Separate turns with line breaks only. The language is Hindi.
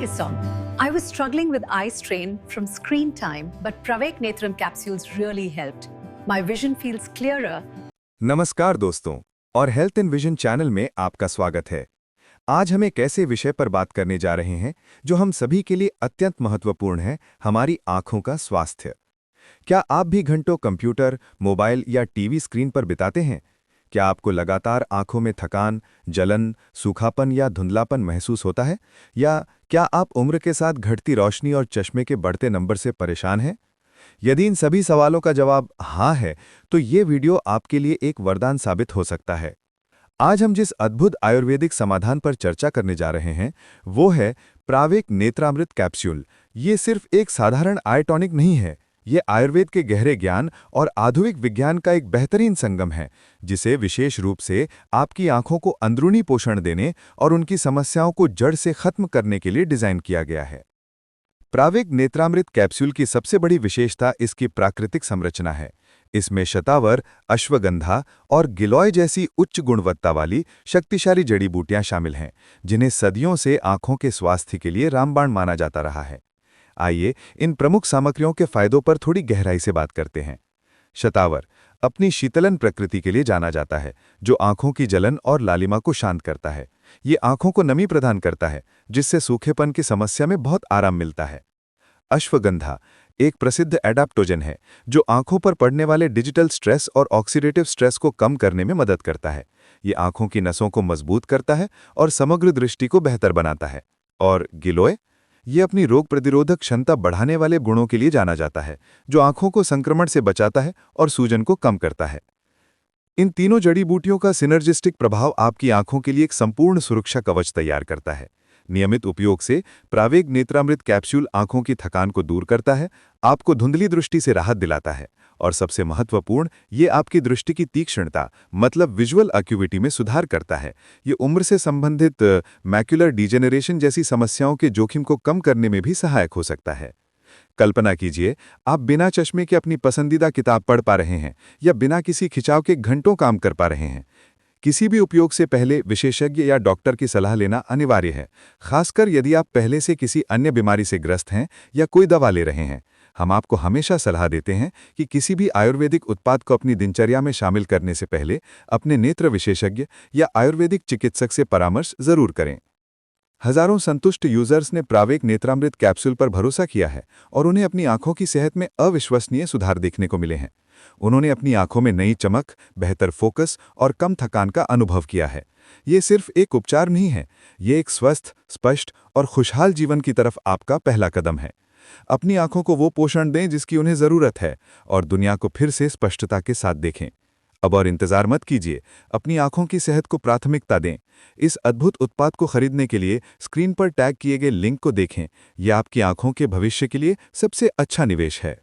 Hi Song. I was struggling with eye strain from screen time, but Pravek Netram capsules really helped. My vision feels clearer.
नमस्कार दोस्तों और हेल्थ एंड विजन चैनल में आपका स्वागत है। आज हम एक ऐसे विषय पर बात करने जा रहे हैं जो हम सभी के लिए अत्यंत महत्वपूर्ण है, हमारी आंखों का स्वास्थ्य। क्या आप भी घंटों कंप्यूटर, मोबाइल या टीवी स्क्रीन पर बिताते हैं? क्या आपको लगातार आंखों में थकान, जलन, सूखापन या धुंधलापन महसूस होता है? या क्या आप उम्र के साथ घटती रोशनी और चश्मे के बढ़ते नंबर से परेशान हैं? यदि इन सभी सवालों का जवाब हाँ है, तो ये वीडियो आपके लिए एक वरदान साबित हो सकता है। आज हम जिस अद्भुत आयुर्वेदिक समाधान पर चर्चा करने जा रहे हैं, वो है प्रावेक नेत्रामृत कैप्सूल। ये सिर्फ एक साधारण आई टॉनिक नहीं है, ये आयुर्वेद के गहरे ज्ञान और आधुनिक विज्ञान का एक बेहतरीन संगम है, जिसे विशेष रूप से आपकी आंखों को अंदरूनी पोषण देने और उनकी समस्याओं को जड़ से खत्म करने के लिए डिजाइन किया गया है। प्रावेक नेत्रामृत कैप्सूल की सबसे बड़ी विशेषता इसकी प्राकृतिक संरचना है। इसमें शतावर, अश्वगंधा और गिलोय जैसी उच्च गुणवत्ता वाली शक्तिशाली जड़ी बूटियां शामिल हैं, जिन्हें सदियों से आंखों के स्वास्थ्य के लिए रामबाण माना जाता रहा है। आइए इन प्रमुख सामग्रियों के फायदों पर थोड़ी गहराई से बात करते हैं। शतावर अपनी शीतलन प्रकृति के लिए जाना जाता है, जो आंखों की जलन और लालिमा को शांत करता है। ये आंखों को नमी प्रदान करता है, जिससे सूखेपन की समस्या में बहुत आराम मिलता है। अश्वगंधा एक प्रसिद्ध एडाप्टोजन है, जो आंखों पर पड़ने वाले डिजिटल स्ट्रेस और ऑक्सीडेटिव स्ट्रेस को कम करने में मदद करता है। ये आंखों की नसों को मजबूत करता है और समग्र दृष्टि को बेहतर बनाता है। और गिलोय ये अपनी रोग प्रतिरोधक क्षमता बढ़ाने वाले गुणों के लिए जाना जाता है, जो आंखों को संक्रमण से बचाता है और सूजन को कम करता है। इन तीनों जड़ी बूटियों का सिनर्जिस्टिक प्रभाव आपकी आंखों के लिए एक संपूर्ण सुरक्षा कवच तैयार करता है। नियमित उपयोग से प्रावेक नेत्रामृत कैप्सूल आंखों की थकान को दूर करता है, आपको धुंधली दृष्टि से राहत दिलाता है और सबसे महत्वपूर्ण, ये आपकी दृष्टि की तीक्ष्णता मतलब विजुअल एक्यूविटी में सुधार करता है। ये उम्र से संबंधित मैक्युलर डिजेनरेशन जैसी समस्याओं के जोखिम को कम करने में भी सहायक हो सकता है। कल्पना कीजिए, आप बिना चश्मे के अपनी पसंदीदा किताब पढ़ पा रहे हैं या बिना किसी खिंचाव के घंटों काम कर पा रहे हैं। किसी भी उपयोग से पहले विशेषज्ञ या डॉक्टर की सलाह लेना अनिवार्य है, खासकर यदि आप पहले से किसी अन्य बीमारी से ग्रस्त हैं या कोई दवा ले रहे हैं। हम आपको हमेशा सलाह देते हैं कि किसी भी आयुर्वेदिक उत्पाद को अपनी दिनचर्या में शामिल करने से पहले अपने नेत्र विशेषज्ञ या आयुर्वेदिक चिकित्सक से परामर्श जरूर करें। हजारों संतुष्ट यूजर्स ने प्रावेक नेत्रामृत कैप्सूल पर भरोसा किया है और उन्हें अपनी आंखों की सेहत में अविश्वसनीय सुधार देखने को मिले हैं। उन्होंने अपनी आंखों में नई चमक, बेहतर फोकस और कम थकान का अनुभव किया है। ये सिर्फ एक उपचार नहीं है, ये एक स्वस्थ, स्पष्ट और खुशहाल जीवन की तरफ आपका पहला कदम है। अपनी आंखों को वो पोषण दें जिसकी उन्हें जरूरत है और दुनिया को फिर से स्पष्टता के साथ देखें। अब और इंतजार मत कीजिए, अपनी आंखों की सेहत को प्राथमिकता दें। इस अद्भुत उत्पाद को खरीदने के लिए स्क्रीन पर टैग किए गए लिंक को देखें। यह आपकी आंखों के भविष्य के लिए सबसे अच्छा निवेश है।